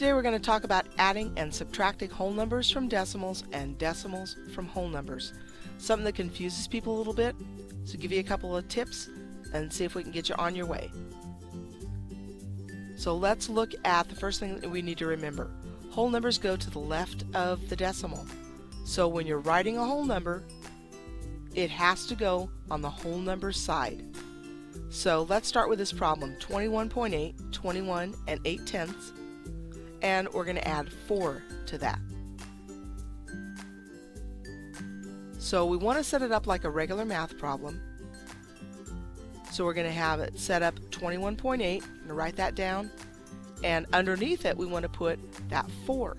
Today we're going to talk about adding and subtracting whole numbers from decimals and decimals from whole numbers. Something that confuses people a little bit, so give you a couple of tips and see if we can get you on your way. So let's look at the first thing that we need to remember. Whole numbers go to the left of the decimal. So when you're writing a whole number, it has to go on the whole number side. So let's start with this problem, 21.8, 21 and 8/10, and we're going to add 4 to that. So we want to set it up like a regular math problem. So we're going to have it set up 21.8, I'm going to write that down, and underneath it we want to put that 4.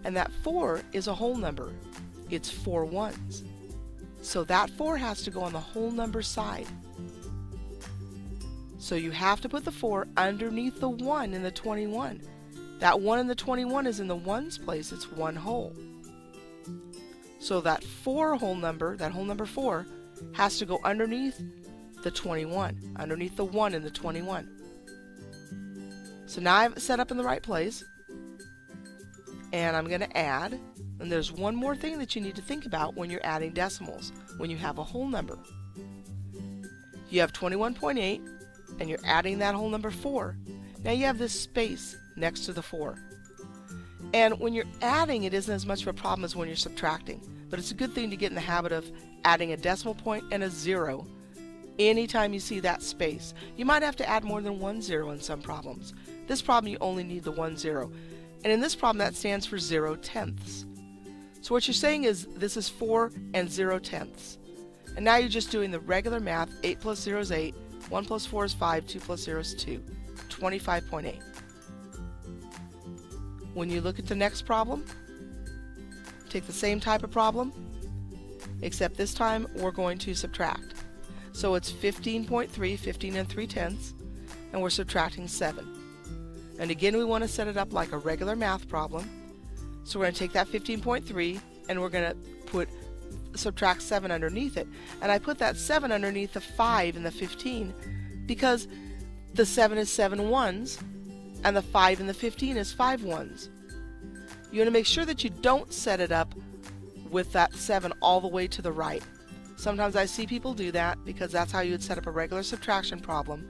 And that 4 is a whole number. It's 4 ones. So that 4 has to go on the whole number side. So you have to put the 4 underneath the 1 in the 21. That 1 in the 21 is in the ones place, it's one whole. So that 4 whole number, that whole number 4, has to go underneath the 21, underneath the 1 in the 21. So now I've set up in the right place, and I'm going to add, and there's one more thing that you need to think about when you're adding decimals, when you have a whole number. You have 21.8, and you're adding that whole number 4. Now you have this space next to the 4. And when you're adding, it isn't as much of a problem as when you're subtracting, but it's a good thing to get in the habit of adding a decimal point and a 0 anytime you see that space. You might have to add more than one 0 in some problems. This problem you only need the 1 0. And in this problem that stands for 0/10. So what you're saying is this is 4 and 0/10. And now you're just doing the regular math. 8 plus 0 is 8, 1 plus 4 is 5, 2 plus 0 is 2. 25.8. When you look at the next problem, take the same type of problem, except this time we're going to subtract. So it's 15.3, 15 and 3/10, and we're subtracting 7. And again, we want to set it up like a regular math problem. So we're going to take that 15.3 and we're going to subtract 7 underneath it. And I put that 7 underneath the 5 and the 15 because the 7 is 7 ones and the 5 and the 15 is 5 ones. You want to make sure that you don't set it up with that 7 all the way to the right. Sometimes I see people do that because that's how you would set up a regular subtraction problem.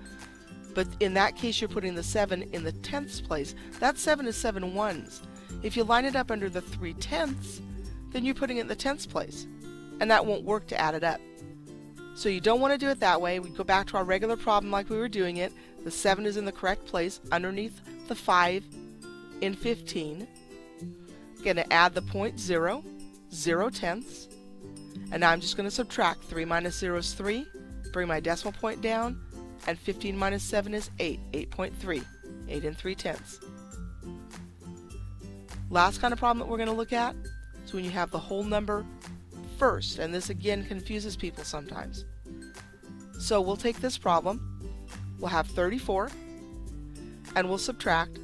But in that case, you're putting the 7 in the 10ths place. That 7 is 7 ones. If you line it up under the 3/10, then you're putting it in the 10ths place. And that won't work to add it up. So you don't want to do it that way. We go back to our regular problem like we were doing it. The 7 is in the correct place underneath the 5 in 15. Going to add the point 0, 0/10. And now I'm just going to subtract. 3 minus 0 is 3. Bring my decimal point down. And 15 minus 7 is 8, 8.3, 8 and 3/10. Last kind of problem that we're going to look at is when you have the whole number first, and this again confuses people sometimes. So we'll take this problem, we'll have 34, and we'll subtract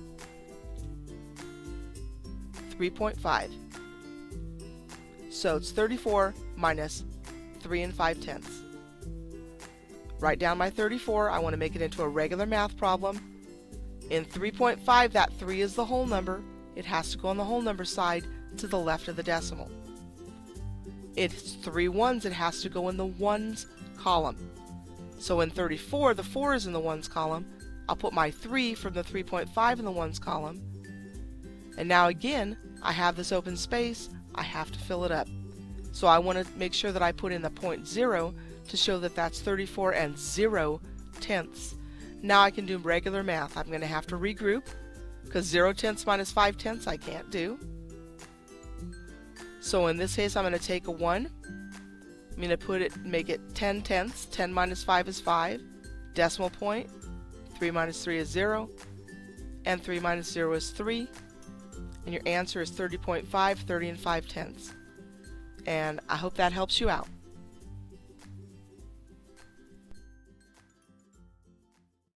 3.5. So it's 34 minus 3 and 5/10. Write down my 34. I want to make it into a regular math problem. In 3.5, that 3 is the whole number. It has to go on the whole number side to the left of the decimal. It's 3 ones. It has to go in the ones column. So in 34, the 4 is in the ones column. I'll put my 3 from the 3.5 in the ones column. And now again, I have this open space. I have to fill it up. So I want to make sure that I put in the point 0 to show that that's 34 and 0/10. Now I can do regular math. I'm going to have to regroup because 0/10 minus 5/10 I can't do. So in this case I'm going to take a 1. I'm going to make it 10/10. 10 minus 5 is 5. Decimal point. 3 minus 3 is 0. And 3 minus 0 is 3. And your answer is 30.5, 30 and 5/10. And I hope that helps you out.